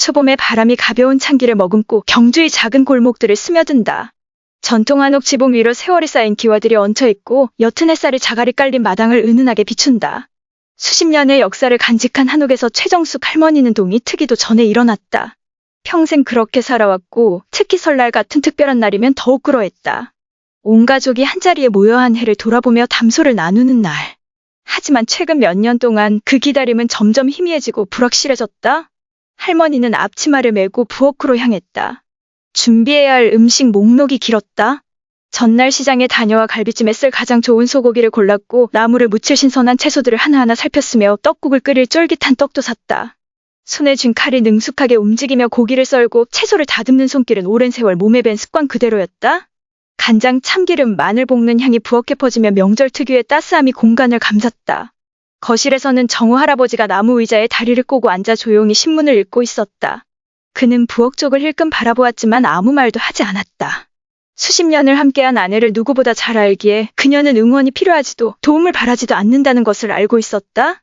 초봄의 바람이 가벼운 찬기를 머금고 경주의 작은 골목들을 스며든다. 전통 한옥 지붕 위로 세월이 쌓인 기와들이 얹혀있고 옅은 햇살이 자갈이 깔린 마당을 은은하게 비춘다. 수십 년의 역사를 간직한 한옥에서 최정숙 할머니는 동이 트기도 전에 일어났다. 평생 그렇게 살아왔고 특히 설날 같은 특별한 날이면 더욱 그러했다. 온 가족이 한자리에 모여 한 해를 돌아보며 담소를 나누는 날. 하지만 최근 몇 년 동안 그 기다림은 점점 희미해지고 불확실해졌다. 할머니는 앞치마를 메고 부엌으로 향했다. 준비해야 할 음식 목록이 길었다. 전날 시장에 다녀와 갈비찜에 쓸 가장 좋은 소고기를 골랐고 나물을 무칠 신선한 채소들을 하나하나 살폈으며 떡국을 끓일 쫄깃한 떡도 샀다. 손에 쥔 칼이 능숙하게 움직이며 고기를 썰고 채소를 다듬는 손길은 오랜 세월 몸에 밴 습관 그대로였다. 간장, 참기름, 마늘 볶는 향이 부엌에 퍼지며 명절 특유의 따스함이 공간을 감쌌다. 거실에서는 정우 할아버지가 나무 의자에 다리를 꼬고 앉아 조용히 신문을 읽고 있었다. 그는 부엌 쪽을 힐끔 바라보았지만 아무 말도 하지 않았다. 수십 년을 함께한 아내를 누구보다 잘 알기에 그녀는 응원이 필요하지도 도움을 바라지도 않는다는 것을 알고 있었다.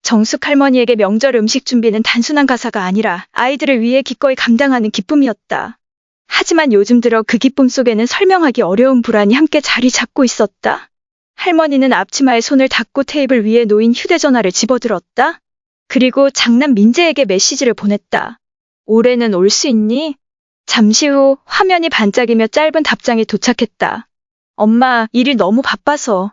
정숙 할머니에게 명절 음식 준비는 단순한 가사가 아니라 아이들을 위해 기꺼이 감당하는 기쁨이었다. 하지만 요즘 들어 그 기쁨 속에는 설명하기 어려운 불안이 함께 자리 잡고 있었다. 할머니는 앞치마에 손을 닦고 테이블 위에 놓인 휴대전화를 집어들었다. 그리고 장남 민재에게 메시지를 보냈다. 올해는 올 수 있니? 잠시 후 화면이 반짝이며 짧은 답장이 도착했다. 엄마, 일이 너무 바빠서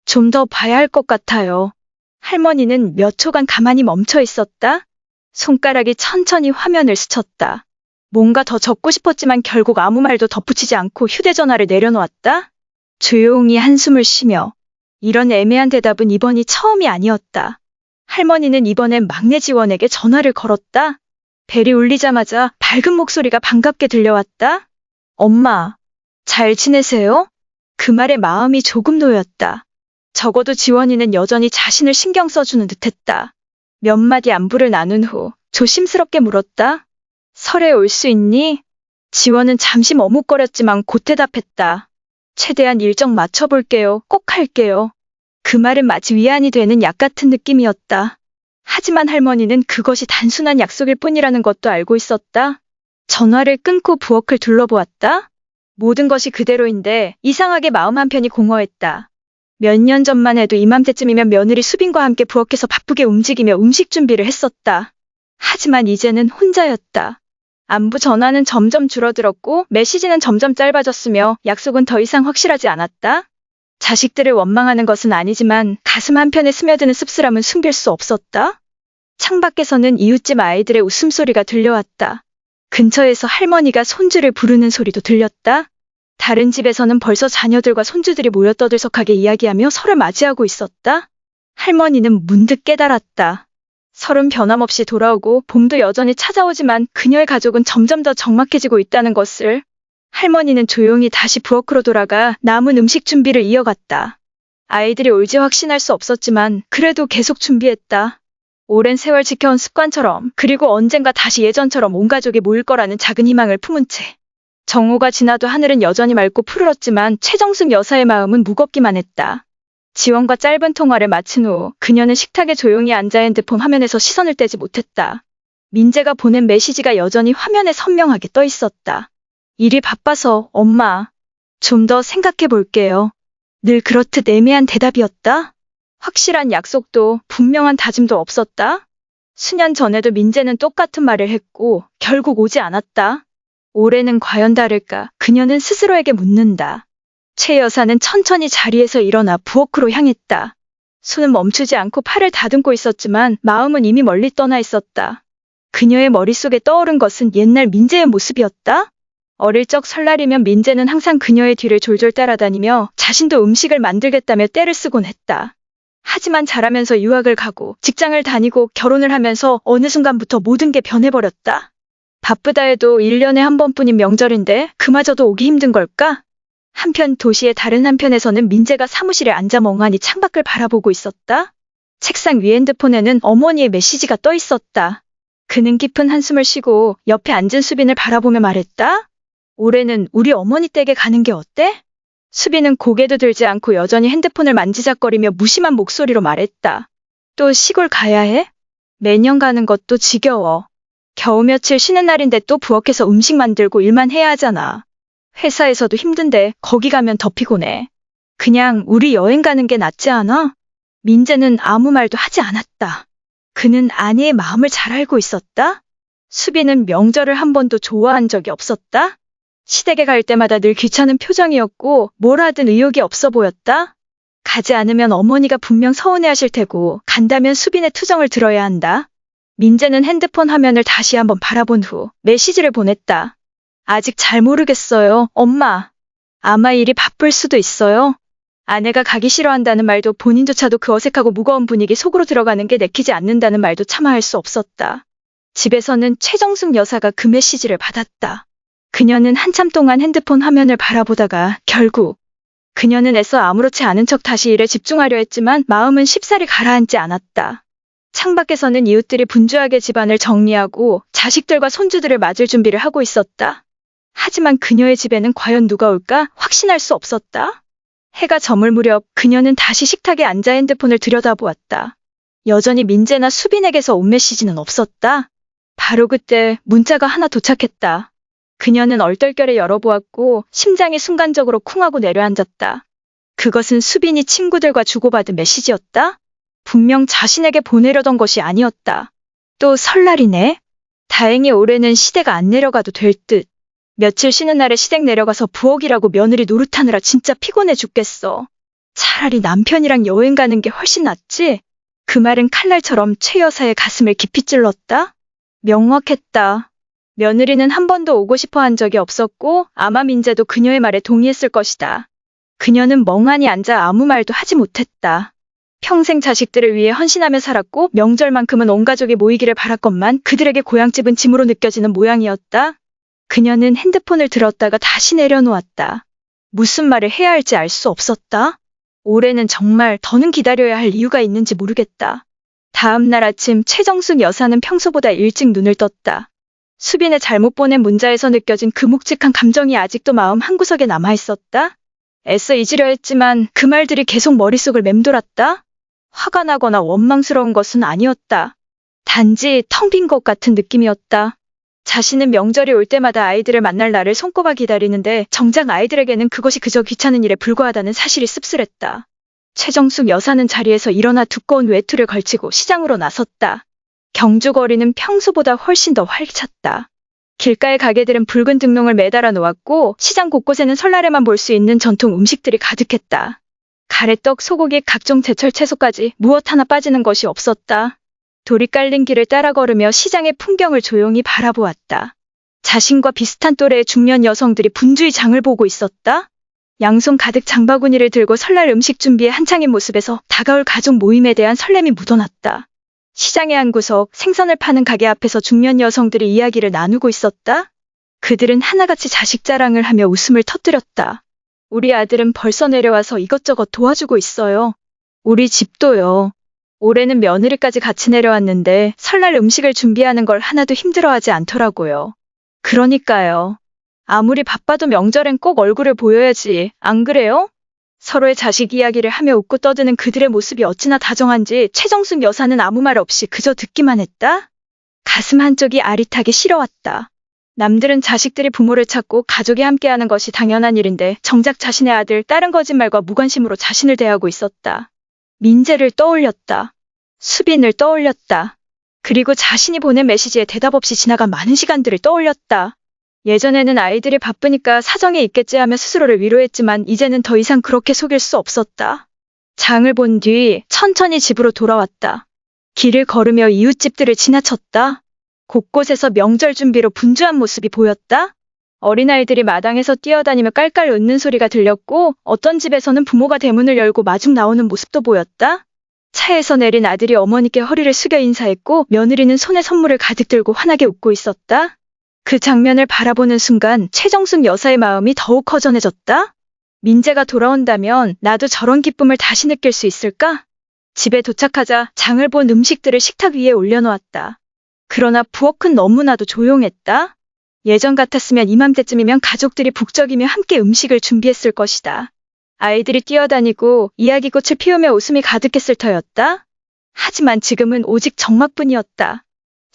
좀 더 봐야 할 것 같아요. 할머니는 몇 초간 가만히 멈춰 있었다. 손가락이 천천히 화면을 스쳤다. 뭔가 더 적고 싶었지만 결국 아무 말도 덧붙이지 않고 휴대전화를 내려놓았다. 조용히 한숨을 쉬며 이런 애매한 대답은 이번이 처음이 아니었다. 할머니는 이번엔 막내 지원에게 전화를 걸었다. 벨이 울리자마자 밝은 목소리가 반갑게 들려왔다. 엄마, 잘 지내세요? 그 말에 마음이 조금 놓였다. 적어도 지원이는 여전히 자신을 신경 써주는 듯했다. 몇 마디 안부를 나눈 후 조심스럽게 물었다. 설에 올 수 있니? 지원은 잠시 머뭇거렸지만 곧 대답했다. 최대한 일정 맞춰볼게요. 꼭 할게요. 그 말은 마치 위안이 되는 약 같은 느낌이었다. 하지만 할머니는 그것이 단순한 약속일 뿐이라는 것도 알고 있었다. 전화를 끊고 부엌을 둘러보았다. 모든 것이 그대로인데 이상하게 마음 한편이 공허했다. 몇 년 전만 해도 이맘때쯤이면 며느리 수빈과 함께 부엌에서 바쁘게 움직이며 음식 준비를 했었다. 하지만 이제는 혼자였다. 안부 전화는 점점 줄어들었고 메시지는 점점 짧아졌으며 약속은 더 이상 확실하지 않았다. 자식들을 원망하는 것은 아니지만 가슴 한편에 스며드는 씁쓸함은 숨길 수 없었다. 창밖에서는 이웃집 아이들의 웃음소리가 들려왔다. 근처에서 할머니가 손주를 부르는 소리도 들렸다. 다른 집에서는 벌써 자녀들과 손주들이 모여 떠들썩하게 이야기하며 설을 맞이하고 있었다. 할머니는 문득 깨달았다. 설은 변함없이 돌아오고 봄도 여전히 찾아오지만 그녀의 가족은 점점 더 적막해지고 있다는 것을. 할머니는 조용히 다시 부엌으로 돌아가 남은 음식 준비를 이어갔다. 아이들이 올지 확신할 수 없었지만 그래도 계속 준비했다. 오랜 세월 지켜온 습관처럼, 그리고 언젠가 다시 예전처럼 온 가족이 모일 거라는 작은 희망을 품은 채. 정오가 지나도 하늘은 여전히 맑고 푸르렀지만 최정숙 여사의 마음은 무겁기만 했다. 지원과 짧은 통화를 마친 후 그녀는 식탁에 조용히 앉아 핸드폰 화면에서 시선을 떼지 못했다. 민재가 보낸 메시지가 여전히 화면에 선명하게 떠 있었다. 일이 바빠서 엄마, 좀 더 생각해 볼게요. 늘 그렇듯 애매한 대답이었다. 확실한 약속도 분명한 다짐도 없었다. 수년 전에도 민재는 똑같은 말을 했고 결국 오지 않았다. 올해는 과연 다를까? 그녀는 스스로에게 묻는다. 최 여사는 천천히 자리에서 일어나 부엌으로 향했다. 손은 멈추지 않고 팔을 다듬고 있었지만 마음은 이미 멀리 떠나 있었다. 그녀의 머릿속에 떠오른 것은 옛날 민재의 모습이었다. 어릴 적 설날이면 민재는 항상 그녀의 뒤를 졸졸 따라다니며 자신도 음식을 만들겠다며 떼를 쓰곤 했다. 하지만 자라면서 유학을 가고 직장을 다니고 결혼을 하면서 어느 순간부터 모든 게 변해버렸다. 바쁘다 해도 1년에 한 번뿐인 명절인데 그마저도 오기 힘든 걸까? 한편 도시의 다른 한편에서는 민재가 사무실에 앉아 멍하니 창밖을 바라보고 있었다. 책상 위 핸드폰에는 어머니의 메시지가 떠 있었다. 그는 깊은 한숨을 쉬고 옆에 앉은 수빈을 바라보며 말했다. 올해는 우리 어머니 댁에 가는 게 어때? 수빈은 고개도 들지 않고 여전히 핸드폰을 만지작거리며 무심한 목소리로 말했다. 또 시골 가야 해? 매년 가는 것도 지겨워. 겨우 며칠 쉬는 날인데 또 부엌에서 음식 만들고 일만 해야 하잖아. 회사에서도 힘든데 거기 가면 더 피곤해. 그냥 우리 여행 가는 게 낫지 않아? 민재는 아무 말도 하지 않았다. 그는 아내의 마음을 잘 알고 있었다. 수빈은 명절을 한 번도 좋아한 적이 없었다. 시댁에 갈 때마다 늘 귀찮은 표정이었고 뭘 하든 의욕이 없어 보였다. 가지 않으면 어머니가 분명 서운해하실 테고 간다면 수빈의 투정을 들어야 한다. 민재는 핸드폰 화면을 다시 한번 바라본 후 메시지를 보냈다. 아직 잘 모르겠어요, 엄마. 아마 일이 바쁠 수도 있어요. 아내가 가기 싫어한다는 말도 본인조차도 그 어색하고 무거운 분위기 속으로 들어가는 게 내키지 않는다는 말도 차마 할 수 없었다. 집에서는 최정숙 여사가 그 메시지를 받았다. 그녀는 한참 동안 핸드폰 화면을 바라보다가 결국 그녀는 애써 아무렇지 않은 척 다시 일에 집중하려 했지만 마음은 쉽사리 가라앉지 않았다. 창밖에서는 이웃들이 분주하게 집안을 정리하고 자식들과 손주들을 맞을 준비를 하고 있었다. 하지만 그녀의 집에는 과연 누가 올까 확신할 수 없었다. 해가 저물 무렵 그녀는 다시 식탁에 앉아 핸드폰을 들여다보았다. 여전히 민재나 수빈에게서 온 메시지는 없었다. 바로 그때 문자가 하나 도착했다. 그녀는 얼떨결에 열어보았고 심장이 순간적으로 쿵하고 내려앉았다. 그것은 수빈이 친구들과 주고받은 메시지였다. 분명 자신에게 보내려던 것이 아니었다. 또 설날이네. 다행히 올해는 시댁 안 내려가도 될 듯. 며칠 쉬는 날에 시댁 내려가서 부엌이라고 며느리 노릇하느라 진짜 피곤해 죽겠어. 차라리 남편이랑 여행 가는 게 훨씬 낫지? 그 말은 칼날처럼 최 여사의 가슴을 깊이 찔렀다. 명확했다. 며느리는 한 번도 오고 싶어 한 적이 없었고 아마 민재도 그녀의 말에 동의했을 것이다. 그녀는 멍하니 앉아 아무 말도 하지 못했다. 평생 자식들을 위해 헌신하며 살았고 명절만큼은 온 가족이 모이기를 바랐건만 그들에게 고향집은 짐으로 느껴지는 모양이었다. 그녀는 핸드폰을 들었다가 다시 내려놓았다. 무슨 말을 해야 할지 알 수 없었다. 올해는 정말 더는 기다려야 할 이유가 있는지 모르겠다. 다음 날 아침 최정숙 여사는 평소보다 일찍 눈을 떴다. 수빈의 잘못 보낸 문자에서 느껴진 그 묵직한 감정이 아직도 마음 한구석에 남아있었다. 애써 잊으려 했지만 그 말들이 계속 머릿속을 맴돌았다. 화가 나거나 원망스러운 것은 아니었다. 단지 텅 빈 것 같은 느낌이었다. 자신은 명절이 올 때마다 아이들을 만날 날을 손꼽아 기다리는데 정작 아이들에게는 그것이 그저 귀찮은 일에 불과하다는 사실이 씁쓸했다. 최정숙 여사는 자리에서 일어나 두꺼운 외투를 걸치고 시장으로 나섰다. 경주거리는 평소보다 훨씬 더 활기찼다. 길가의 가게들은 붉은 등롱을 매달아 놓았고 시장 곳곳에는 설날에만 볼 수 있는 전통 음식들이 가득했다. 가래떡, 소고기, 각종 제철 채소까지 무엇 하나 빠지는 것이 없었다. 돌이 깔린 길을 따라 걸으며 시장의 풍경을 조용히 바라보았다. 자신과 비슷한 또래의 중년 여성들이 분주히 장을 보고 있었다. 양손 가득 장바구니를 들고 설날 음식 준비에 한창인 모습에서 다가올 가족 모임에 대한 설렘이 묻어났다. 시장의 한 구석 생선을 파는 가게 앞에서 중년 여성들이 이야기를 나누고 있었다. 그들은 하나같이 자식 자랑을 하며 웃음을 터뜨렸다. 우리 아들은 벌써 내려와서 이것저것 도와주고 있어요. 우리 집도요. 올해는 며느리까지 같이 내려왔는데 설날 음식을 준비하는 걸 하나도 힘들어하지 않더라고요. 그러니까요. 아무리 바빠도 명절엔 꼭 얼굴을 보여야지, 안 그래요? 서로의 자식 이야기를 하며 웃고 떠드는 그들의 모습이 어찌나 다정한지 최정숙 여사는 아무 말 없이 그저 듣기만 했다. 가슴 한쪽이 아릿하게 시려왔다. 남들은 자식들이 부모를 찾고 가족이 함께하는 것이 당연한 일인데 정작 자신의 아들, 딸은 거짓말과 무관심으로 자신을 대하고 있었다. 민재를 떠올렸다. 수빈을 떠올렸다. 그리고 자신이 보낸 메시지에 대답 없이 지나간 많은 시간들을 떠올렸다. 예전에는 아이들이 바쁘니까 사정이 있겠지 하며 스스로를 위로했지만 이제는 더 이상 그렇게 속일 수 없었다. 장을 본 뒤 천천히 집으로 돌아왔다. 길을 걸으며 이웃집들을 지나쳤다. 곳곳에서 명절 준비로 분주한 모습이 보였다. 어린아이들이 마당에서 뛰어다니며 깔깔 웃는 소리가 들렸고 어떤 집에서는 부모가 대문을 열고 마중 나오는 모습도 보였다. 차에서 내린 아들이 어머니께 허리를 숙여 인사했고 며느리는 손에 선물을 가득 들고 환하게 웃고 있었다. 그 장면을 바라보는 순간 최정숙 여사의 마음이 더욱 허전해졌다. 민재가 돌아온다면 나도 저런 기쁨을 다시 느낄 수 있을까? 집에 도착하자 장을 본 음식들을 식탁 위에 올려놓았다. 그러나 부엌은 너무나도 조용했다. 예전 같았으면 이맘때쯤이면 가족들이 북적이며 함께 음식을 준비했을 것이다. 아이들이 뛰어다니고 이야기꽃을 피우며 웃음이 가득했을 터였다. 하지만 지금은 오직 적막뿐이었다.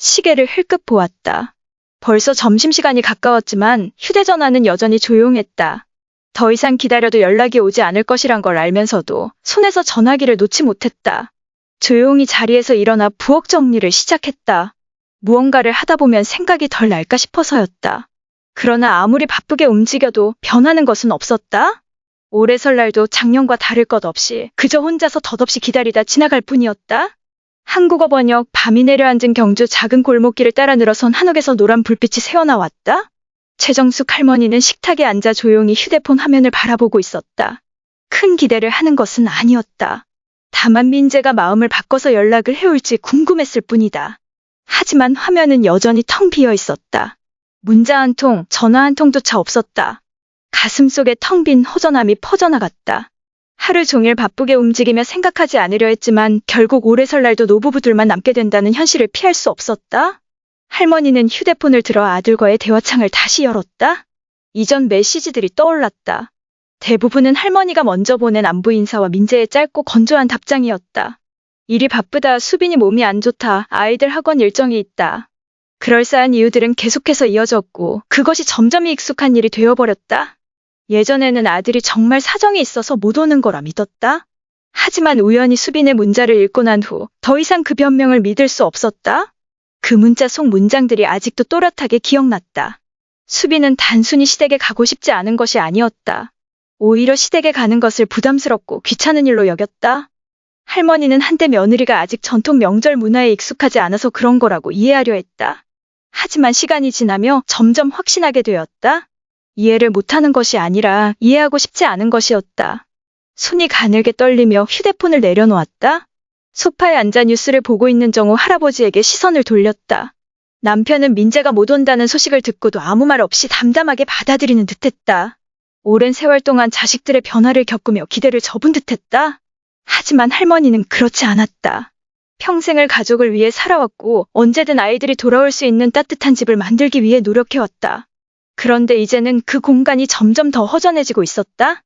시계를 흘끗 보았다. 벌써 점심시간이 가까웠지만 휴대전화는 여전히 조용했다. 더 이상 기다려도 연락이 오지 않을 것이란 걸 알면서도 손에서 전화기를 놓지 못했다. 조용히 자리에서 일어나 부엌 정리를 시작했다. 무언가를 하다 보면 생각이 덜 날까 싶어서였다. 그러나 아무리 바쁘게 움직여도 변하는 것은 없었다. 올해 설날도 작년과 다를 것 없이 그저 혼자서 덧없이 기다리다 지나갈 뿐이었다. 한국어 번역. 밤이 내려앉은 경주 작은 골목길을 따라 늘어선 한옥에서 노란 불빛이 새어나왔다. 최정숙 할머니는 식탁에 앉아 조용히 휴대폰 화면을 바라보고 있었다. 큰 기대를 하는 것은 아니었다. 다만 민재가 마음을 바꿔서 연락을 해올지 궁금했을 뿐이다. 하지만 화면은 여전히 텅 비어 있었다. 문자 한 통, 전화 한 통조차 없었다. 가슴속에 텅 빈 허전함이 퍼져나갔다. 하루 종일 바쁘게 움직이며 생각하지 않으려 했지만 결국 올해 설날도 노부부들만 남게 된다는 현실을 피할 수 없었다. 할머니는 휴대폰을 들어 아들과의 대화창을 다시 열었다. 이전 메시지들이 떠올랐다. 대부분은 할머니가 먼저 보낸 안부 인사와 민재의 짧고 건조한 답장이었다. 일이 바쁘다, 수빈이 몸이 안 좋다, 아이들 학원 일정이 있다. 그럴싸한 이유들은 계속해서 이어졌고 그것이 점점 익숙한 일이 되어버렸다. 예전에는 아들이 정말 사정이 있어서 못 오는 거라 믿었다. 하지만 우연히 수빈의 문자를 읽고 난 후 더 이상 그 변명을 믿을 수 없었다. 그 문자 속 문장들이 아직도 또렷하게 기억났다. 수빈은 단순히 시댁에 가고 싶지 않은 것이 아니었다. 오히려 시댁에 가는 것을 부담스럽고 귀찮은 일로 여겼다. 할머니는 한때 며느리가 아직 전통 명절 문화에 익숙하지 않아서 그런 거라고 이해하려 했다. 하지만 시간이 지나며 점점 확신하게 되었다. 이해를 못하는 것이 아니라 이해하고 싶지 않은 것이었다. 손이 가늘게 떨리며 휴대폰을 내려놓았다. 소파에 앉아 뉴스를 보고 있는 정우 할아버지에게 시선을 돌렸다. 남편은 민재가 못 온다는 소식을 듣고도 아무 말 없이 담담하게 받아들이는 듯했다. 오랜 세월 동안 자식들의 변화를 겪으며 기대를 접은 듯했다. 하지만 할머니는 그렇지 않았다. 평생을 가족을 위해 살아왔고 언제든 아이들이 돌아올 수 있는 따뜻한 집을 만들기 위해 노력해왔다. 그런데 이제는 그 공간이 점점 더 허전해지고 있었다.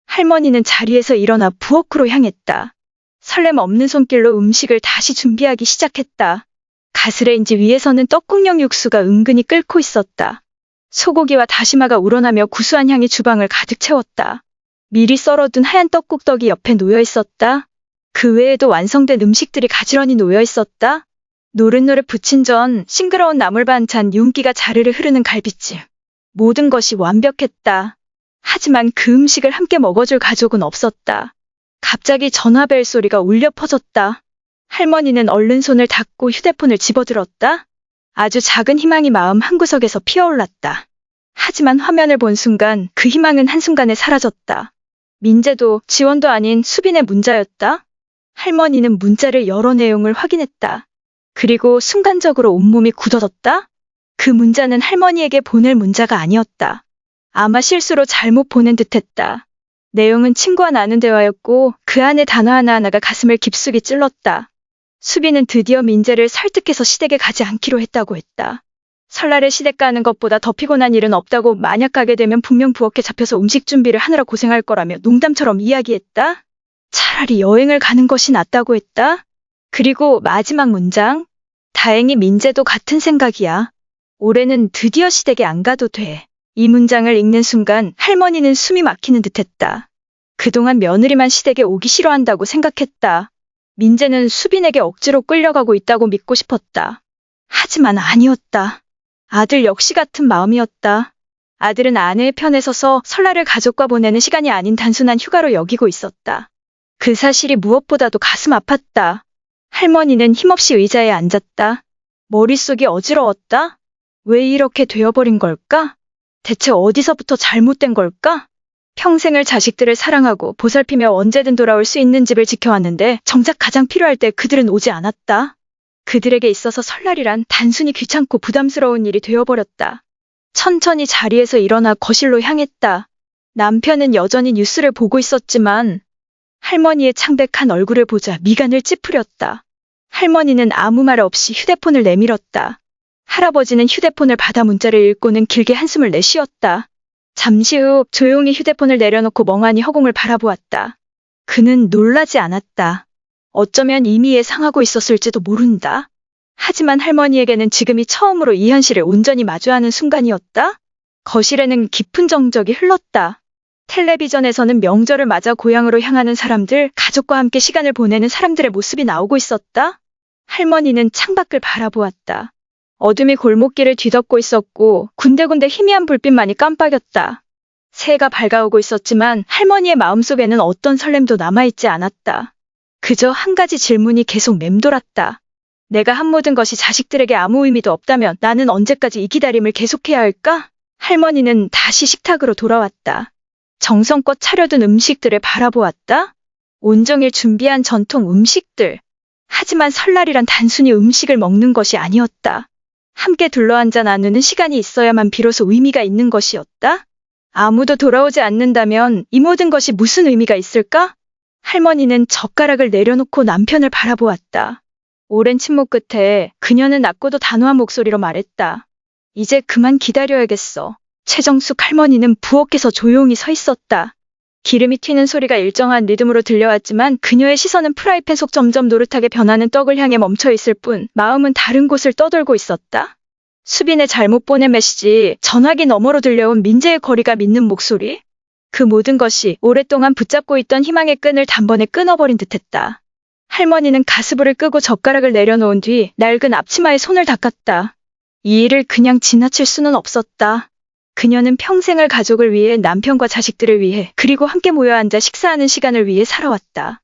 할머니는 자리에서 일어나 부엌으로 향했다. 설렘 없는 손길로 음식을 다시 준비하기 시작했다. 가스레인지 위에서는 떡국령 육수가 은근히 끓고 있었다. 소고기와 다시마가 우러나며 구수한 향이 주방을 가득 채웠다. 미리 썰어둔 하얀 떡국떡이 옆에 놓여 있었다. 그 외에도 완성된 음식들이 가지런히 놓여 있었다. 노릇노릇 부친 전, 싱그러운 나물 반찬, 윤기가 자르르 흐르는 갈비찜. 모든 것이 완벽했다. 하지만 그 음식을 함께 먹어줄 가족은 없었다. 갑자기 전화벨 소리가 울려 퍼졌다. 할머니는 얼른 손을 닦고 휴대폰을 집어들었다. 아주 작은 희망이 마음 한구석에서 피어올랐다. 하지만 화면을 본 순간 그 희망은 한순간에 사라졌다. 민재도 지원도 아닌 수빈의 문자였다. 할머니는 문자를 여러 내용을 확인했다. 그리고 순간적으로 온몸이 굳어졌다. 그 문자는 할머니에게 보낼 문자가 아니었다. 아마 실수로 잘못 보낸 듯했다. 내용은 친구와 나눈 대화였고 그 안에 단어 하나하나가 가슴을 깊숙이 찔렀다. 수빈은 드디어 민재를 설득해서 시댁에 가지 않기로 했다고 했다. 설날에 시댁 가는 것보다 더 피곤한 일은 없다고, 만약 가게 되면 분명 부엌에 잡혀서 음식 준비를 하느라 고생할 거라며 농담처럼 이야기했다. 차라리 여행을 가는 것이 낫다고 했다. 그리고 마지막 문장. 다행히 민재도 같은 생각이야. 올해는 드디어 시댁에 안 가도 돼. 이 문장을 읽는 순간 할머니는 숨이 막히는 듯했다. 그동안 며느리만 시댁에 오기 싫어한다고 생각했다. 민재는 수빈에게 억지로 끌려가고 있다고 믿고 싶었다. 하지만 아니었다. 아들 역시 같은 마음이었다. 아들은 아내의 편에 서서 설날을 가족과 보내는 시간이 아닌 단순한 휴가로 여기고 있었다. 그 사실이 무엇보다도 가슴 아팠다. 할머니는 힘없이 의자에 앉았다. 머릿속이 어지러웠다. 왜 이렇게 되어버린 걸까? 대체 어디서부터 잘못된 걸까? 평생을 자식들을 사랑하고 보살피며 언제든 돌아올 수 있는 집을 지켜왔는데 정작 가장 필요할 때 그들은 오지 않았다. 그들에게 있어서 설날이란 단순히 귀찮고 부담스러운 일이 되어버렸다. 천천히 자리에서 일어나 거실로 향했다. 남편은 여전히 뉴스를 보고 있었지만 할머니의 창백한 얼굴을 보자 미간을 찌푸렸다. 할머니는 아무 말 없이 휴대폰을 내밀었다. 할아버지는 휴대폰을 받아 문자를 읽고는 길게 한숨을 내쉬었다. 잠시 후 조용히 휴대폰을 내려놓고 멍하니 허공을 바라보았다. 그는 놀라지 않았다. 어쩌면 이미 예상하고 있었을지도 모른다. 하지만 할머니에게는 지금이 처음으로 이 현실을 온전히 마주하는 순간이었다. 거실에는 깊은 정적이 흘렀다. 텔레비전에서는 명절을 맞아 고향으로 향하는 사람들, 가족과 함께 시간을 보내는 사람들의 모습이 나오고 있었다. 할머니는 창밖을 바라보았다. 어둠이 골목길을 뒤덮고 있었고 군데군데 희미한 불빛만이 깜빡였다. 새해가 밝아오고 있었지만 할머니의 마음속에는 어떤 설렘도 남아있지 않았다. 그저 한 가지 질문이 계속 맴돌았다. 내가 한 모든 것이 자식들에게 아무 의미도 없다면 나는 언제까지 이 기다림을 계속해야 할까? 할머니는 다시 식탁으로 돌아왔다. 정성껏 차려둔 음식들을 바라보았다. 온종일 준비한 전통 음식들. 하지만 설날이란 단순히 음식을 먹는 것이 아니었다. 함께 둘러앉아 나누는 시간이 있어야만 비로소 의미가 있는 것이었다. 아무도 돌아오지 않는다면 이 모든 것이 무슨 의미가 있을까? 할머니는 젓가락을 내려놓고 남편을 바라보았다. 오랜 침묵 끝에 그녀는 낮고도 단호한 목소리로 말했다. 이제 그만 기다려야겠어. 최정숙 할머니는 부엌에서 조용히 서 있었다. 기름이 튀는 소리가 일정한 리듬으로 들려왔지만 그녀의 시선은 프라이팬 속 점점 노릇하게 변하는 떡을 향해 멈춰 있을 뿐 마음은 다른 곳을 떠돌고 있었다. 수빈의 잘못 보낸 메시지, 전화기 너머로 들려온 민재의 거리가 믿는 목소리. 그 모든 것이 오랫동안 붙잡고 있던 희망의 끈을 단번에 끊어버린 듯했다. 할머니는 가스불을 끄고 젓가락을 내려놓은 뒤 낡은 앞치마에 손을 닦았다. 이 일을 그냥 지나칠 수는 없었다. 그녀는 평생을 가족을 위해, 남편과 자식들을 위해, 그리고 함께 모여 앉아 식사하는 시간을 위해 살아왔다.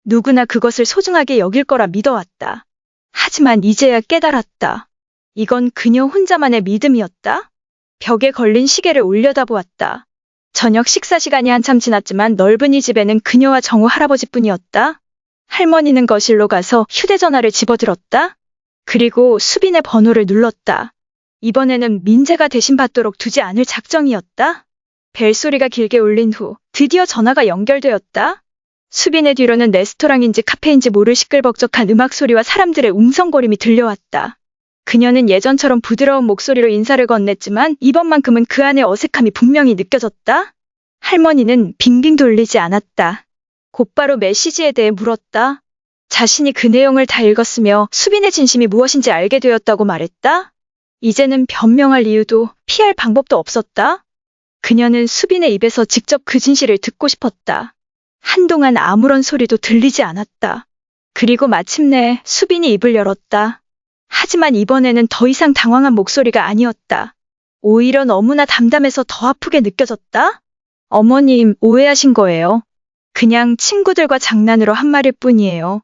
누구나 그것을 소중하게 여길 거라 믿어왔다. 하지만 이제야 깨달았다. 이건 그녀 혼자만의 믿음이었다. 벽에 걸린 시계를 올려다보았다. 저녁 식사 시간이 한참 지났지만 넓은 이 집에는 그녀와 정우 할아버지뿐이었다. 할머니는 거실로 가서 휴대전화를 집어들었다. 그리고 수빈의 번호를 눌렀다. 이번에는 민재가 대신 받도록 두지 않을 작정이었다. 벨소리가 길게 울린 후 드디어 전화가 연결되었다. 수빈의 뒤로는 레스토랑인지 카페인지 모를 시끌벅적한 음악 소리와 사람들의 웅성거림이 들려왔다. 그녀는 예전처럼 부드러운 목소리로 인사를 건넸지만 이번만큼은 그 안의 어색함이 분명히 느껴졌다. 할머니는 빙빙 돌리지 않았다. 곧바로 메시지에 대해 물었다. 자신이 그 내용을 다 읽었으며 수빈의 진심이 무엇인지 알게 되었다고 말했다. 이제는 변명할 이유도 피할 방법도 없었다. 그녀는 수빈의 입에서 직접 그 진실을 듣고 싶었다. 한동안 아무런 소리도 들리지 않았다. 그리고 마침내 수빈이 입을 열었다. 하지만 이번에는 더 이상 당황한 목소리가 아니었다. 오히려 너무나 담담해서 더 아프게 느껴졌다. 어머님, 오해하신 거예요. 그냥 친구들과 장난으로 한 말일 뿐이에요.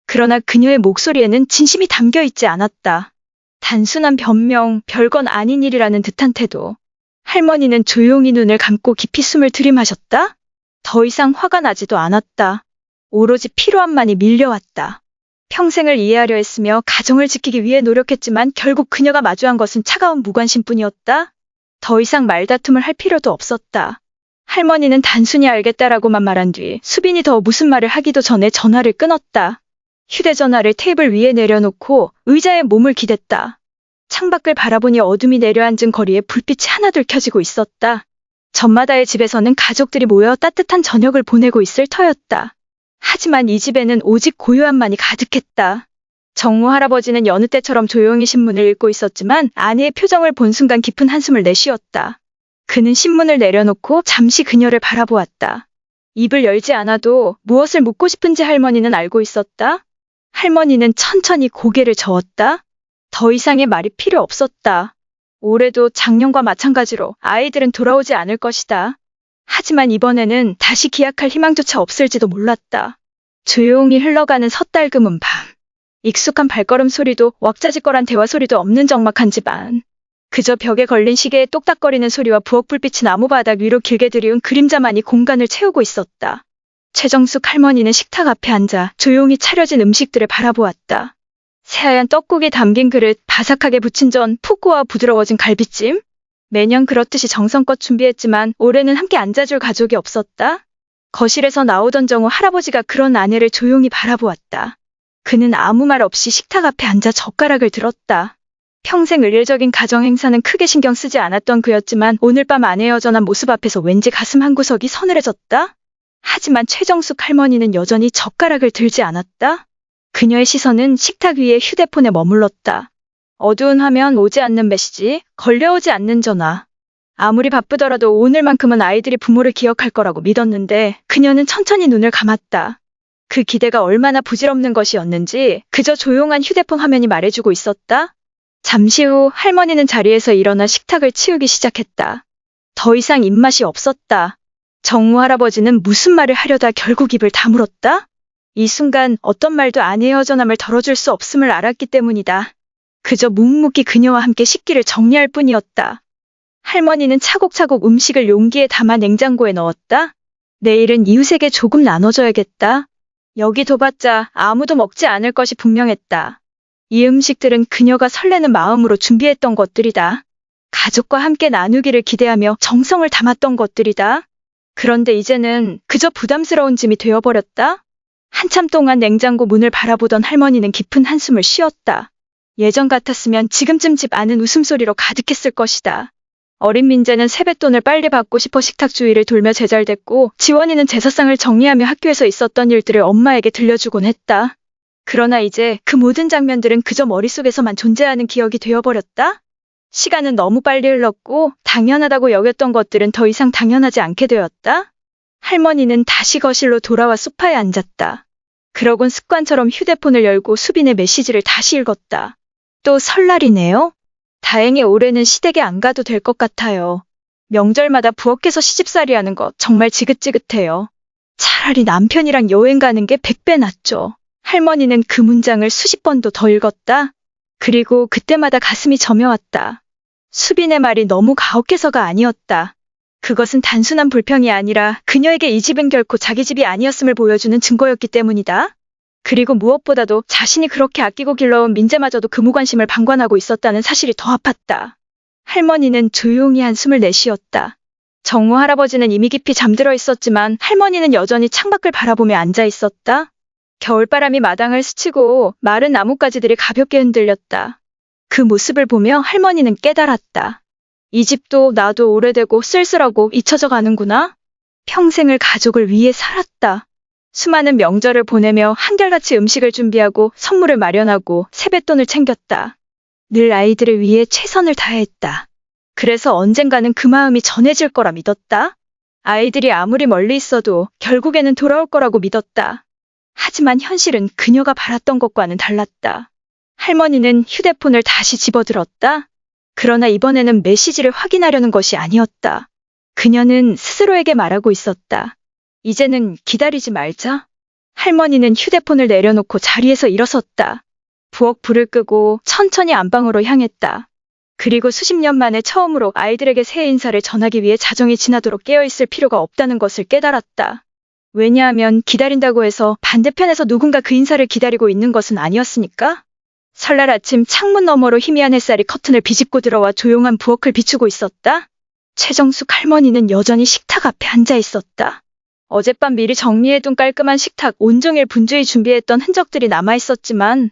그러나 그녀의 목소리에는 진심이 담겨 있지 않았다. 단순한 변명, 별건 아닌 일이라는 듯한 태도. 할머니는 조용히 눈을 감고 깊이 숨을 들이마셨다. 더 이상 화가 나지도 않았다. 오로지 피로함만이 밀려왔다. 평생을 이해하려 했으며 가정을 지키기 위해 노력했지만 결국 그녀가 마주한 것은 차가운 무관심뿐이었다. 더 이상 말다툼을 할 필요도 없었다. 할머니는 단순히 알겠다라고만 말한 뒤 수빈이 더 무슨 말을 하기도 전에 전화를 끊었다. 휴대전화를 테이블 위에 내려놓고 의자에 몸을 기댔다. 창밖을 바라보니 어둠이 내려앉은 거리에 불빛이 하나둘 켜지고 있었다. 전마다의 집에서는 가족들이 모여 따뜻한 저녁을 보내고 있을 터였다. 하지만 이 집에는 오직 고요함만이 가득했다. 정우 할아버지는 여느 때처럼 조용히 신문을 읽고 있었지만 아내의 표정을 본 순간 깊은 한숨을 내쉬었다. 그는 신문을 내려놓고 잠시 그녀를 바라보았다. 입을 열지 않아도 무엇을 묻고 싶은지 할머니는 알고 있었다. 할머니는 천천히 고개를 저었다. 더 이상의 말이 필요 없었다. 올해도 작년과 마찬가지로 아이들은 돌아오지 않을 것이다. 하지만 이번에는 다시 기약할 희망조차 없을지도 몰랐다. 조용히 흘러가는 섣달금은 밤. 익숙한 발걸음 소리도 왁자지껄한 대화 소리도 없는 적막한 집안. 그저 벽에 걸린 시계의 똑딱거리는 소리와 부엌 불빛이 나무바닥 위로 길게 들이운 그림자만이 공간을 채우고 있었다. 최정숙 할머니는 식탁 앞에 앉아 조용히 차려진 음식들을 바라보았다. 새하얀 떡국이 담긴 그릇, 바삭하게 부친 전, 푸꾸와 부드러워진 갈비찜. 매년 그렇듯이 정성껏 준비했지만 올해는 함께 앉아줄 가족이 없었다. 거실에서 나오던 정우 할아버지가 그런 아내를 조용히 바라보았다. 그는 아무 말 없이 식탁 앞에 앉아 젓가락을 들었다. 평생 의례적인 가정 행사는 크게 신경 쓰지 않았던 그였지만 오늘 밤 아내의 여전한 모습 앞에서 왠지 가슴 한구석이 서늘해졌다. 하지만 최정숙 할머니는 여전히 젓가락을 들지 않았다. 그녀의 시선은 식탁 위에 휴대폰에 머물렀다. 어두운 화면, 오지 않는 메시지, 걸려오지 않는 전화. 아무리 바쁘더라도 오늘만큼은 아이들이 부모를 기억할 거라고 믿었는데 그녀는 천천히 눈을 감았다. 그 기대가 얼마나 부질없는 것이었는지 그저 조용한 휴대폰 화면이 말해주고 있었다. 잠시 후 할머니는 자리에서 일어나 식탁을 치우기 시작했다. 더 이상 입맛이 없었다. 정우 할아버지는 무슨 말을 하려다 결국 입을 다물었다. 이 순간 어떤 말도 아내의 허전함을 덜어줄 수 없음을 알았기 때문이다. 그저 묵묵히 그녀와 함께 식기를 정리할 뿐이었다. 할머니는 차곡차곡 음식을 용기에 담아 냉장고에 넣었다. 내일은 이웃에게 조금 나눠줘야겠다. 여기 둬봤자 아무도 먹지 않을 것이 분명했다. 이 음식들은 그녀가 설레는 마음으로 준비했던 것들이다. 가족과 함께 나누기를 기대하며 정성을 담았던 것들이다. 그런데 이제는 그저 부담스러운 짐이 되어버렸다. 한참 동안 냉장고 문을 바라보던 할머니는 깊은 한숨을 쉬었다. 예전 같았으면 지금쯤 집 안은 웃음소리로 가득했을 것이다. 어린 민재는 세뱃돈을 빨리 받고 싶어 식탁 주위를 돌며 제잘댔고 지원이는 제사상을 정리하며 학교에서 있었던 일들을 엄마에게 들려주곤 했다. 그러나 이제 그 모든 장면들은 그저 머릿속에서만 존재하는 기억이 되어버렸다. 시간은 너무 빨리 흘렀고 당연하다고 여겼던 것들은 더 이상 당연하지 않게 되었다. 할머니는 다시 거실로 돌아와 소파에 앉았다. 그러곤 습관처럼 휴대폰을 열고 수빈의 메시지를 다시 읽었다. 또 설날이네요. 다행히 올해는 시댁에 안 가도 될 것 같아요. 명절마다 부엌에서 시집살이하는 거 정말 지긋지긋해요. 차라리 남편이랑 여행 가는 게 100배 낫죠. 할머니는 그 문장을 수십 번도 더 읽었다. 그리고 그때마다 가슴이 저며왔다. 수빈의 말이 너무 가혹해서가 아니었다. 그것은 단순한 불평이 아니라 그녀에게 이 집은 결코 자기 집이 아니었음을 보여주는 증거였기 때문이다. 그리고 무엇보다도 자신이 그렇게 아끼고 길러온 민재마저도 그 무관심을 방관하고 있었다는 사실이 더 아팠다. 할머니는 조용히 한숨을 내쉬었다. 정우 할아버지는 이미 깊이 잠들어 있었지만 할머니는 여전히 창밖을 바라보며 앉아 있었다. 겨울바람이 마당을 스치고 마른 나뭇가지들이 가볍게 흔들렸다. 그 모습을 보며 할머니는 깨달았다. 이 집도 나도 오래되고 쓸쓸하고 잊혀져 가는구나. 평생을 가족을 위해 살았다. 수많은 명절을 보내며 한결같이 음식을 준비하고 선물을 마련하고 세뱃돈을 챙겼다. 늘 아이들을 위해 최선을 다했다. 그래서 언젠가는 그 마음이 전해질 거라 믿었다. 아이들이 아무리 멀리 있어도 결국에는 돌아올 거라고 믿었다. 하지만 현실은 그녀가 바랐던 것과는 달랐다. 할머니는 휴대폰을 다시 집어들었다. 그러나 이번에는 메시지를 확인하려는 것이 아니었다. 그녀는 스스로에게 말하고 있었다. 이제는 기다리지 말자. 할머니는 휴대폰을 내려놓고 자리에서 일어섰다. 부엌 불을 끄고 천천히 안방으로 향했다. 그리고 수십 년 만에 처음으로 아이들에게 새해 인사를 전하기 위해 자정이 지나도록 깨어있을 필요가 없다는 것을 깨달았다. 왜냐하면 기다린다고 해서 반대편에서 누군가 그 인사를 기다리고 있는 것은 아니었으니까. 설날 아침 창문 너머로 희미한 햇살이 커튼을 비집고 들어와 조용한 부엌을 비추고 있었다. 최정숙 할머니는 여전히 식탁 앞에 앉아 있었다. 어젯밤 미리 정리해둔 깔끔한 식탁, 온종일 분주히 준비했던 흔적들이 남아있었지만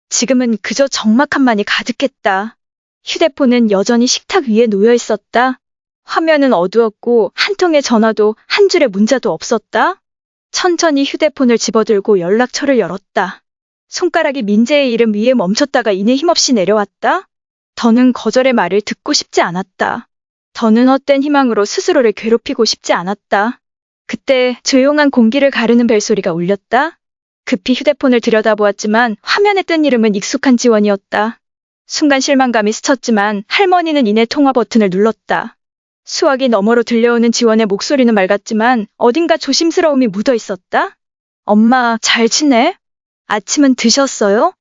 지금은 그저 적막함만이 가득했다. 휴대폰은 여전히 식탁 위에 놓여 있었다. 화면은 어두웠고 한 통의 전화도 한 줄의 문자도 없었다. 천천히 휴대폰을 집어들고 연락처를 열었다. 손가락이 민재의 이름 위에 멈췄다가 이내 힘없이 내려왔다. 더는 거절의 말을 듣고 싶지 않았다. 더는 헛된 희망으로 스스로를 괴롭히고 싶지 않았다. 그때 조용한 공기를 가르는 벨소리가 울렸다. 급히 휴대폰을 들여다보았지만 화면에 뜬 이름은 익숙한 지원이었다. 순간 실망감이 스쳤지만 할머니는 이내 통화 버튼을 눌렀다. 수화기 너머로 들려오는 지원의 목소리는 맑았지만 어딘가 조심스러움이 묻어 있었다. 엄마, 잘 지내? 아침은 드셨어요?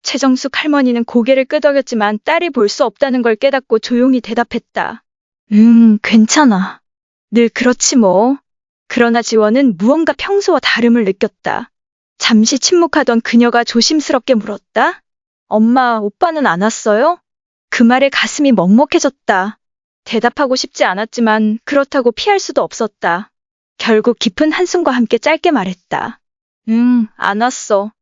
최정숙 할머니는 고개를 끄덕였지만 딸이 볼 수 없다는 걸 깨닫고 조용히 대답했다. 괜찮아. 늘 그렇지 뭐. 그러나 지원은 무언가 평소와 다름을 느꼈다. 잠시 침묵하던 그녀가 조심스럽게 물었다. 엄마, 오빠는 안 왔어요? 그 말에 가슴이 먹먹해졌다. 대답하고 싶지 않았지만 그렇다고 피할 수도 없었다. 결국 깊은 한숨과 함께 짧게 말했다. 안 왔어.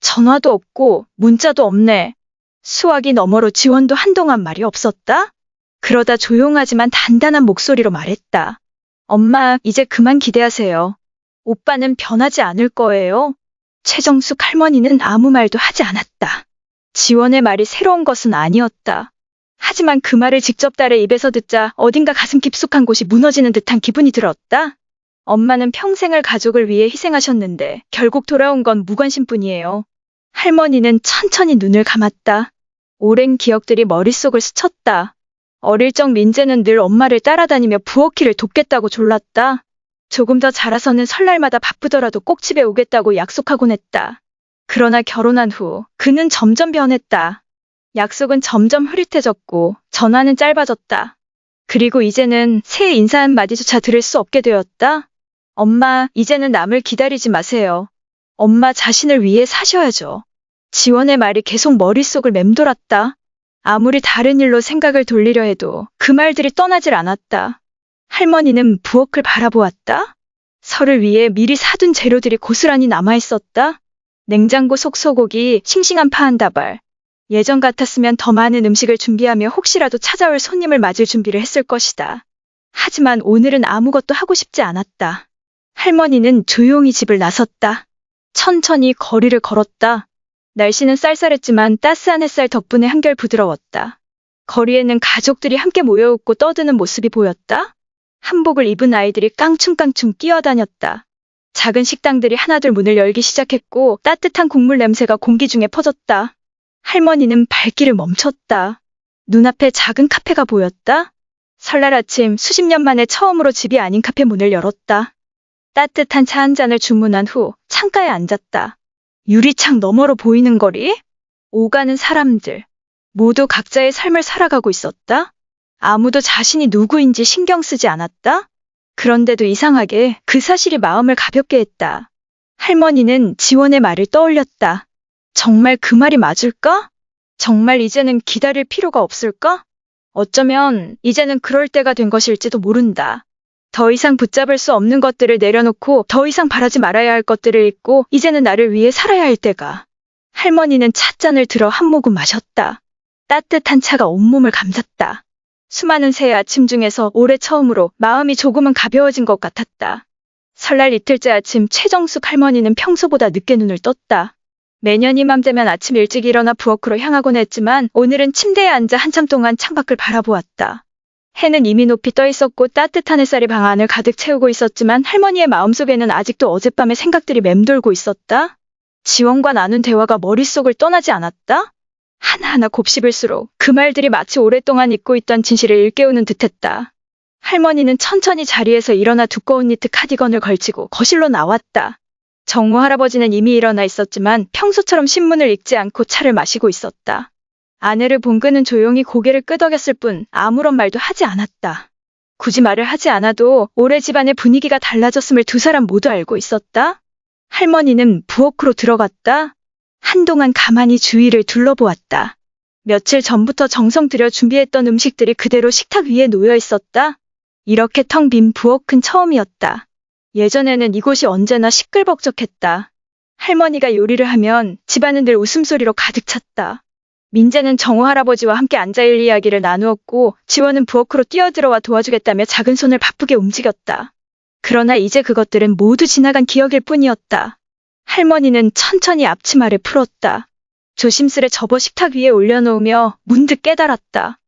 전화도 없고 문자도 없네. 수화기 너머로 지원도 한동안 말이 없었다. 그러다 조용하지만 단단한 목소리로 말했다. 엄마, 이제 그만 기대하세요. 오빠는 변하지 않을 거예요. 최정숙 할머니는 아무 말도 하지 않았다. 지원의 말이 새로운 것은 아니었다. 하지만 그 말을 직접 딸의 입에서 듣자 어딘가 가슴 깊숙한 곳이 무너지는 듯한 기분이 들었다. 엄마는 평생을 가족을 위해 희생하셨는데 결국 돌아온 건 무관심뿐이에요. 할머니는 천천히 눈을 감았다. 오랜 기억들이 머릿속을 스쳤다. 어릴 적 민재는 늘 엄마를 따라다니며 부엌일을 돕겠다고 졸랐다. 조금 더 자라서는 설날마다 바쁘더라도 꼭 집에 오겠다고 약속하곤 했다. 그러나 결혼한 후 그는 점점 변했다. 약속은 점점 흐릿해졌고 전화는 짧아졌다. 그리고 이제는 새해 인사 한마디조차 들을 수 없게 되었다. 엄마, 이제는 남을 기다리지 마세요. 엄마 자신을 위해 사셔야죠. 지원의 말이 계속 머릿속을 맴돌았다. 아무리 다른 일로 생각을 돌리려 해도 그 말들이 떠나질 않았다. 할머니는 부엌을 바라보았다. 설을 위해 미리 사둔 재료들이 고스란히 남아있었다. 냉장고 속 소고기, 싱싱한 파 한 다발. 예전 같았으면 더 많은 음식을 준비하며 혹시라도 찾아올 손님을 맞을 준비를 했을 것이다. 하지만 오늘은 아무것도 하고 싶지 않았다. 할머니는 조용히 집을 나섰다. 천천히 거리를 걸었다. 날씨는 쌀쌀했지만 따스한 햇살 덕분에 한결 부드러웠다. 거리에는 가족들이 함께 모여 웃고 떠드는 모습이 보였다. 한복을 입은 아이들이 깡충깡충 뛰어다녔다. 작은 식당들이 하나둘 문을 열기 시작했고 따뜻한 국물 냄새가 공기 중에 퍼졌다. 할머니는 발길을 멈췄다. 눈앞에 작은 카페가 보였다. 설날 아침 수십 년 만에 처음으로 집이 아닌 카페 문을 열었다. 따뜻한 차 한 잔을 주문한 후 창가에 앉았다. 유리창 너머로 보이는 거리? 오가는 사람들. 모두 각자의 삶을 살아가고 있었다. 아무도 자신이 누구인지 신경 쓰지 않았다. 그런데도 이상하게 그 사실이 마음을 가볍게 했다. 할머니는 지원의 말을 떠올렸다. 정말 그 말이 맞을까? 정말 이제는 기다릴 필요가 없을까? 어쩌면 이제는 그럴 때가 된 것일지도 모른다. 더 이상 붙잡을 수 없는 것들을 내려놓고 더 이상 바라지 말아야 할 것들을 잊고 이제는 나를 위해 살아야 할 때가. 할머니는 찻잔을 들어 한 모금 마셨다. 따뜻한 차가 온몸을 감쌌다. 수많은 새해 아침 중에서 올해 처음으로 마음이 조금은 가벼워진 것 같았다. 설날 이틀째 아침 최정숙 할머니는 평소보다 늦게 눈을 떴다. 매년 이맘때면 아침 일찍 일어나 부엌으로 향하곤 했지만 오늘은 침대에 앉아 한참 동안 창밖을 바라보았다. 해는 이미 높이 떠 있었고 따뜻한 햇살이 방 안을 가득 채우고 있었지만 할머니의 마음속에는 아직도 어젯밤의 생각들이 맴돌고 있었다. 지원과 나눈 대화가 머릿속을 떠나지 않았다. 하나하나 곱씹을수록 그 말들이 마치 오랫동안 잊고 있던 진실을 일깨우는 듯했다. 할머니는 천천히 자리에서 일어나 두꺼운 니트 카디건을 걸치고 거실로 나왔다. 정모 할아버지는 이미 일어나 있었지만 평소처럼 신문을 읽지 않고 차를 마시고 있었다. 아내를 본 그는 조용히 고개를 끄덕였을 뿐 아무런 말도 하지 않았다. 굳이 말을 하지 않아도 올해 집안의 분위기가 달라졌음을 두 사람 모두 알고 있었다. 할머니는 부엌으로 들어갔다. 한동안 가만히 주위를 둘러보았다. 며칠 전부터 정성 들여 준비했던 음식들이 그대로 식탁 위에 놓여 있었다. 이렇게 텅 빈 부엌은 처음이었다. 예전에는 이곳이 언제나 시끌벅적했다. 할머니가 요리를 하면 집안은 늘 웃음소리로 가득 찼다. 민재는 정호 할아버지와 함께 앉아 일 이야기를 나누었고 지원은 부엌으로 뛰어들어와 도와주겠다며 작은 손을 바쁘게 움직였다. 그러나 이제 그것들은 모두 지나간 기억일 뿐이었다. 할머니는 천천히 앞치마를 풀었다. 조심스레 접어 식탁 위에 올려놓으며 문득 깨달았다.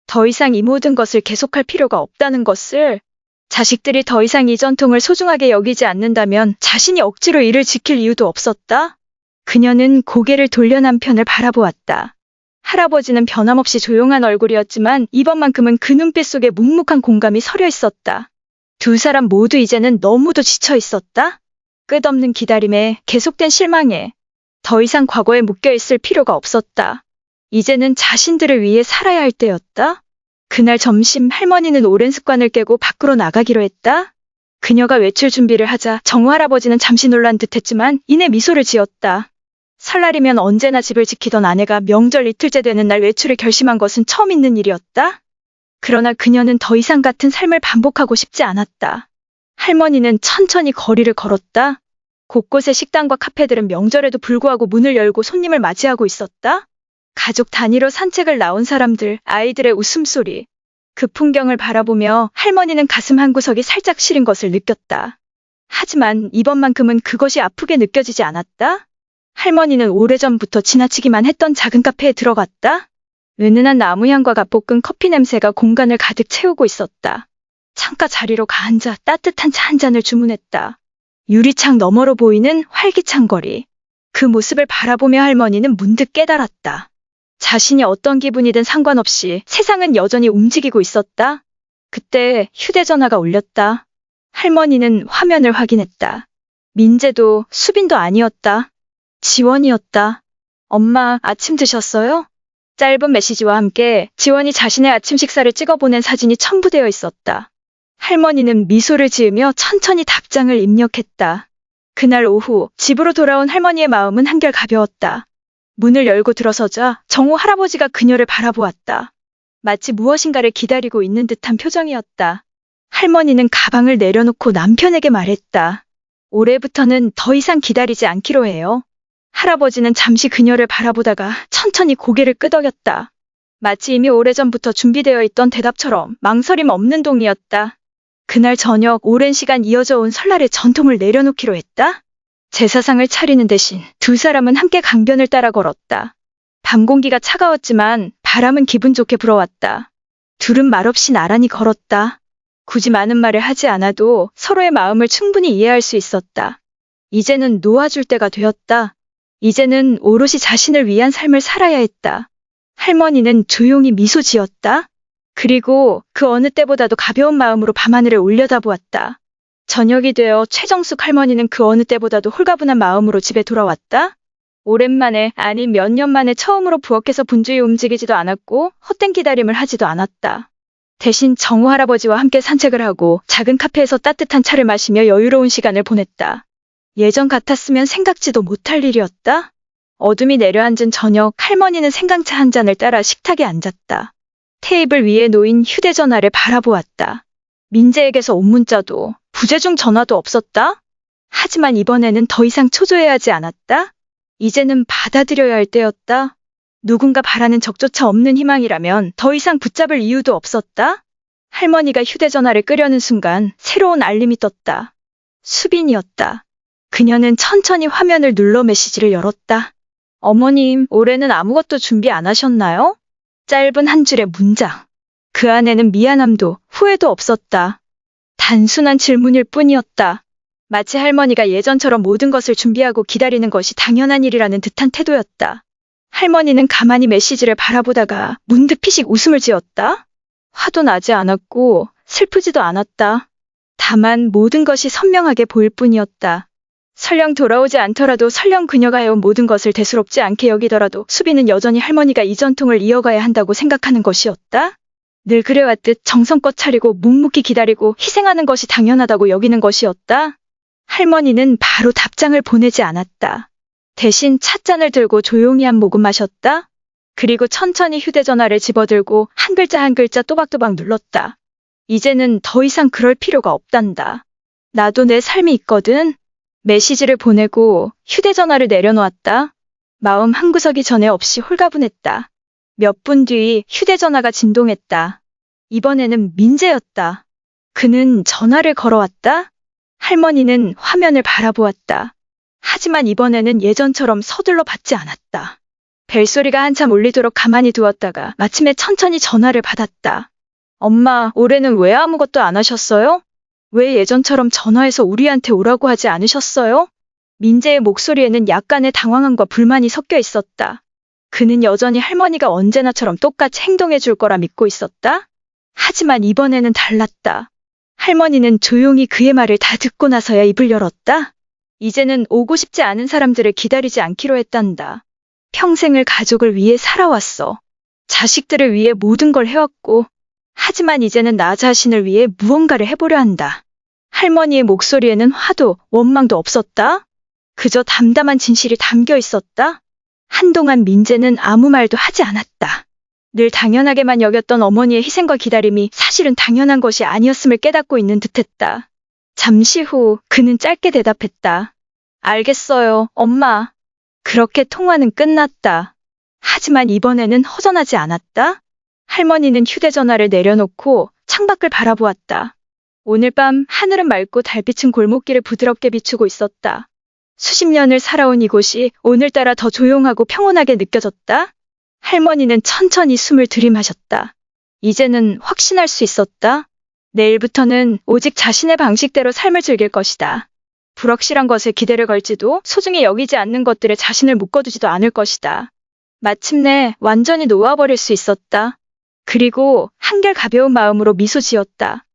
더 이상 이 모든 것을 계속할 필요가 없다는 것을. 자식들이 더 이상 이 전통을 소중하게 여기지 않는다면 자신이 억지로 이를 지킬 이유도 없었다. 그녀는 고개를 돌려 남편을 바라보았다. 할아버지는 변함없이 조용한 얼굴이었지만 이번만큼은 그 눈빛 속에 묵묵한 공감이 서려 있었다. 두 사람 모두 이제는 너무도 지쳐 있었다. 끝없는 기다림에 계속된 실망에 더 이상 과거에 묶여있을 필요가 없었다. 이제는 자신들을 위해 살아야 할 때였다. 그날 점심 할머니는 오랜 습관을 깨고 밖으로 나가기로 했다. 그녀가 외출 준비를 하자 정우 할아버지는 잠시 놀란 듯했지만 이내 미소를 지었다. 설날이면 언제나 집을 지키던 아내가 명절 이틀째 되는 날 외출을 결심한 것은 처음 있는 일이었다. 그러나 그녀는 더 이상 같은 삶을 반복하고 싶지 않았다. 할머니는 천천히 거리를 걸었다. 곳곳의 식당과 카페들은 명절에도 불구하고 문을 열고 손님을 맞이하고 있었다. 가족 단위로 산책을 나온 사람들, 아이들의 웃음소리. 그 풍경을 바라보며 할머니는 가슴 한구석이 살짝 시린 것을 느꼈다. 하지만 이번만큼은 그것이 아프게 느껴지지 않았다. 할머니는 오래전부터 지나치기만 했던 작은 카페에 들어갔다. 은은한 나무향과 갓볶은 커피 냄새가 공간을 가득 채우고 있었다. 창가 자리로 가앉아 따뜻한 차 한 잔을 주문했다. 유리창 너머로 보이는 활기찬 거리. 그 모습을 바라보며 할머니는 문득 깨달았다. 자신이 어떤 기분이든 상관없이 세상은 여전히 움직이고 있었다. 그때 휴대전화가 울렸다. 할머니는 화면을 확인했다. 민재도 수빈도 아니었다. 지원이었다. 엄마, 아침 드셨어요? 짧은 메시지와 함께 지원이 자신의 아침 식사를 찍어보낸 사진이 첨부되어 있었다. 할머니는 미소를 지으며 천천히 답장을 입력했다. 그날 오후 집으로 돌아온 할머니의 마음은 한결 가벼웠다. 문을 열고 들어서자 정호 할아버지가 그녀를 바라보았다. 마치 무엇인가를 기다리고 있는 듯한 표정이었다. 할머니는 가방을 내려놓고 남편에게 말했다. 올해부터는 더 이상 기다리지 않기로 해요. 할아버지는 잠시 그녀를 바라보다가 천천히 고개를 끄덕였다. 마치 이미 오래전부터 준비되어 있던 대답처럼 망설임 없는 동이었다. 그날 저녁 오랜 시간 이어져 온 설날의 전통을 내려놓기로 했다. 제사상을 차리는 대신 두 사람은 함께 강변을 따라 걸었다. 밤 공기가 차가웠지만 바람은 기분 좋게 불어왔다. 둘은 말없이 나란히 걸었다. 굳이 많은 말을 하지 않아도 서로의 마음을 충분히 이해할 수 있었다. 이제는 놓아줄 때가 되었다. 이제는 오롯이 자신을 위한 삶을 살아야 했다. 할머니는 조용히 미소 지었다. 그리고 그 어느 때보다도 가벼운 마음으로 밤하늘을 올려다보았다. 저녁이 되어 최정숙 할머니는 그 어느 때보다도 홀가분한 마음으로 집에 돌아왔다. 오랜만에, 아니 몇 년 만에 처음으로 부엌에서 분주히 움직이지도 않았고 헛된 기다림을 하지도 않았다. 대신 정호 할아버지와 함께 산책을 하고 작은 카페에서 따뜻한 차를 마시며 여유로운 시간을 보냈다. 예전 같았으면 생각지도 못할 일이었다. 어둠이 내려앉은 저녁, 할머니는 생강차 한 잔을 따라 식탁에 앉았다. 테이블 위에 놓인 휴대전화를 바라보았다. 민재에게서 온 문자도 부재중 전화도 없었다. 하지만 이번에는 더 이상 초조해하지 않았다. 이제는 받아들여야 할 때였다. 누군가 바라는 적조차 없는 희망이라면 더 이상 붙잡을 이유도 없었다. 할머니가 휴대전화를 끄려는 순간 새로운 알림이 떴다. 수빈이었다. 그녀는 천천히 화면을 눌러 메시지를 열었다. 어머님, 올해는 아무것도 준비 안 하셨나요? 짧은 한 줄의 문장. 그 안에는 미안함도 후회도 없었다. 단순한 질문일 뿐이었다. 마치 할머니가 예전처럼 모든 것을 준비하고 기다리는 것이 당연한 일이라는 듯한 태도였다. 할머니는 가만히 메시지를 바라보다가 문득 피식 웃음을 지었다. 화도 나지 않았고 슬프지도 않았다. 다만 모든 것이 선명하게 보일 뿐이었다. 설령 돌아오지 않더라도, 설령 그녀가 해온 모든 것을 대수롭지 않게 여기더라도 수빈은 여전히 할머니가 이 전통을 이어가야 한다고 생각하는 것이었다. 늘 그래왔듯 정성껏 차리고 묵묵히 기다리고 희생하는 것이 당연하다고 여기는 것이었다. 할머니는 바로 답장을 보내지 않았다. 대신 찻잔을 들고 조용히 한 모금 마셨다. 그리고 천천히 휴대전화를 집어들고 한 글자 한 글자 또박또박 눌렀다. 이제는 더 이상 그럴 필요가 없단다. 나도 내 삶이 있거든. 메시지를 보내고 휴대전화를 내려놓았다. 마음 한구석이 전에 없이 홀가분했다. 몇 분 뒤 휴대전화가 진동했다. 이번에는 민재였다. 그는 전화를 걸어왔다. 할머니는 화면을 바라보았다. 하지만 이번에는 예전처럼 서둘러 받지 않았다. 벨소리가 한참 울리도록 가만히 두었다가 마침내 천천히 전화를 받았다. 엄마, 올해는 왜 아무것도 안 하셨어요? 왜 예전처럼 전화해서 우리한테 오라고 하지 않으셨어요? 민재의 목소리에는 약간의 당황함과 불만이 섞여 있었다. 그는 여전히 할머니가 언제나처럼 똑같이 행동해 줄 거라 믿고 있었다. 하지만 이번에는 달랐다. 할머니는 조용히 그의 말을 다 듣고 나서야 입을 열었다. 이제는 오고 싶지 않은 사람들을 기다리지 않기로 했단다. 평생을 가족을 위해 살아왔어. 자식들을 위해 모든 걸 해왔고, 하지만 이제는 나 자신을 위해 무언가를 해보려 한다. 할머니의 목소리에는 화도 원망도 없었다. 그저 담담한 진실이 담겨 있었다. 한동안 민재는 아무 말도 하지 않았다. 늘 당연하게만 여겼던 어머니의 희생과 기다림이 사실은 당연한 것이 아니었음을 깨닫고 있는 듯했다. 잠시 후 그는 짧게 대답했다. 알겠어요, 엄마. 그렇게 통화는 끝났다. 하지만 이번에는 허전하지 않았다. 할머니는 휴대전화를 내려놓고 창밖을 바라보았다. 오늘 밤 하늘은 맑고 달빛은 골목길을 부드럽게 비추고 있었다. 수십 년을 살아온 이곳이 오늘따라 더 조용하고 평온하게 느껴졌다. 할머니는 천천히 숨을 들이마셨다. 이제는 확신할 수 있었다. 내일부터는 오직 자신의 방식대로 삶을 즐길 것이다. 불확실한 것에 기대를 걸지도 소중히 여기지 않는 것들에 자신을 묶어두지도 않을 것이다. 마침내 완전히 놓아버릴 수 있었다. 그리고 한결 가벼운 마음으로 미소 지었다.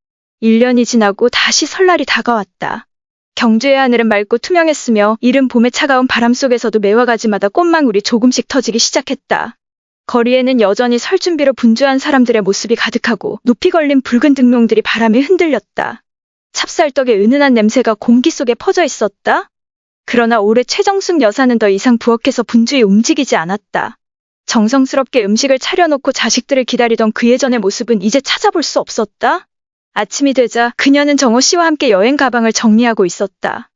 1년이 지나고 다시 설날이 다가왔다. 경주의 하늘은 맑고 투명했으며 이른 봄의 차가운 바람 속에서도 매화 가지마다 꽃망울이 조금씩 터지기 시작했다. 거리에는 여전히 설 준비로 분주한 사람들의 모습이 가득하고 높이 걸린 붉은 등롱들이 바람에 흔들렸다. 찹쌀떡의 은은한 냄새가 공기 속에 퍼져 있었다. 그러나 올해 최정숙 여사는 더 이상 부엌에서 분주히 움직이지 않았다. 정성스럽게 음식을 차려놓고 자식들을 기다리던 그 예전의 모습은 이제 찾아볼 수 없었다. 아침이 되자 그녀는 정호 씨와 함께 여행 가방을 정리하고 있었다.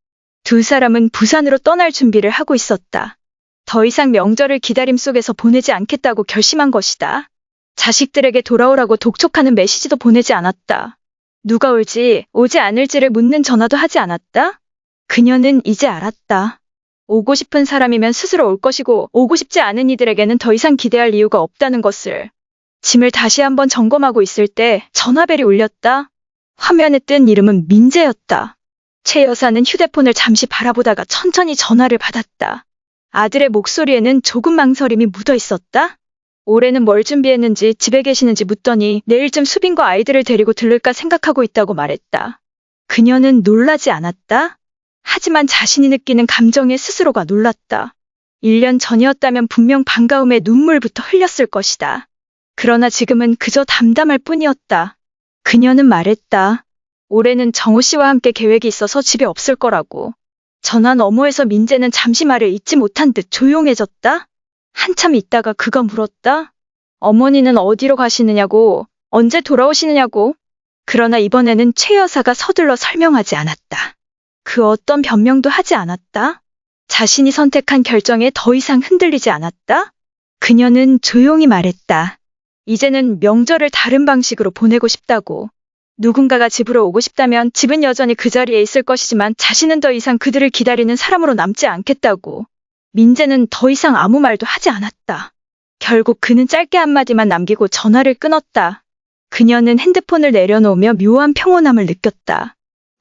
두 사람은 부산으로 떠날 준비를 하고 있었다. 더 이상 명절을 기다림 속에서 보내지 않겠다고 결심한 것이다. 자식들에게 돌아오라고 독촉하는 메시지도 보내지 않았다. 누가 올지 오지 않을지를 묻는 전화도 하지 않았다. 그녀는 이제 알았다. 오고 싶은 사람이면 스스로 올 것이고 오고 싶지 않은 이들에게는 더 이상 기대할 이유가 없다는 것을. 짐을 다시 한번 점검하고 있을 때 전화벨이 울렸다. 화면에 뜬 이름은 민재였다. 최 여사는 휴대폰을 잠시 바라보다가 천천히 전화를 받았다. 아들의 목소리에는 조금 망설임이 묻어 있었다. 올해는 뭘 준비했는지 집에 계시는지 묻더니 내일쯤 수빈과 아이들을 데리고 들를까 생각하고 있다고 말했다. 그녀는 놀라지 않았다. 하지만 자신이 느끼는 감정에 스스로가 놀랐다. 1년 전이었다면 분명 반가움에 눈물부터 흘렸을 것이다. 그러나 지금은 그저 담담할 뿐이었다. 그녀는 말했다. 올해는 정호 씨와 함께 계획이 있어서 집에 없을 거라고. 전화 너머에서 민재는 잠시 말을 잇지 못한 듯 조용해졌다. 한참 있다가 그가 물었다. 어머니는 어디로 가시느냐고, 언제 돌아오시느냐고. 그러나 이번에는 최 여사가 서둘러 설명하지 않았다. 그 어떤 변명도 하지 않았다. 자신이 선택한 결정에 더 이상 흔들리지 않았다. 그녀는 조용히 말했다. 이제는 명절을 다른 방식으로 보내고 싶다고. 누군가가 집으로 오고 싶다면 집은 여전히 그 자리에 있을 것이지만 자신은 더 이상 그들을 기다리는 사람으로 남지 않겠다고. 민재는 더 이상 아무 말도 하지 않았다. 결국 그는 짧게 한마디만 남기고 전화를 끊었다. 그녀는 핸드폰을 내려놓으며 묘한 평온함을 느꼈다.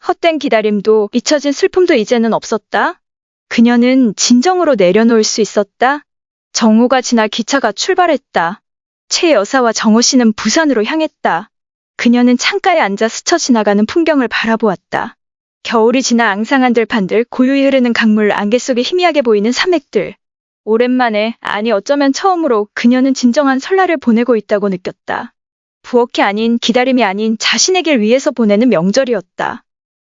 헛된 기다림도 잊혀진 슬픔도 이제는 없었다. 그녀는 진정으로 내려놓을 수 있었다. 정오가 지나 기차가 출발했다. 최 여사와 정호 씨는 부산으로 향했다. 그녀는 창가에 앉아 스쳐 지나가는 풍경을 바라보았다. 겨울이 지나 앙상한 들판들, 고요히 흐르는 강물, 안개 속에 희미하게 보이는 산맥들. 오랜만에, 아니 어쩌면 처음으로 그녀는 진정한 설날을 보내고 있다고 느꼈다. 부엌이 아닌, 기다림이 아닌 자신의 길 위에서 보내는 명절이었다.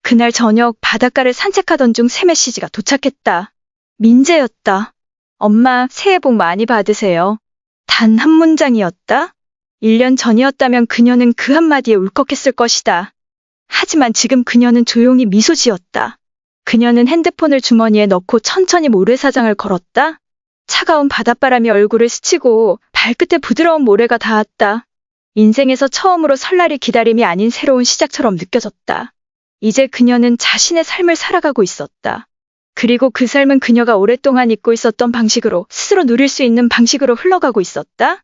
그날 저녁 바닷가를 산책하던 중 새 메시지가 도착했다. 민재였다. 엄마, 새해 복 많이 받으세요. 단 한 문장이었다. 1년 전이었다면 그녀는 그 한마디에 울컥했을 것이다. 하지만 지금 그녀는 조용히 미소 지었다. 그녀는 핸드폰을 주머니에 넣고 천천히 모래사장을 걸었다. 차가운 바닷바람이 얼굴을 스치고 발끝에 부드러운 모래가 닿았다. 인생에서 처음으로 설날이 기다림이 아닌 새로운 시작처럼 느껴졌다. 이제 그녀는 자신의 삶을 살아가고 있었다. 그리고 그 삶은 그녀가 오랫동안 잊고 있었던 방식으로, 스스로 누릴 수 있는 방식으로 흘러가고 있었다.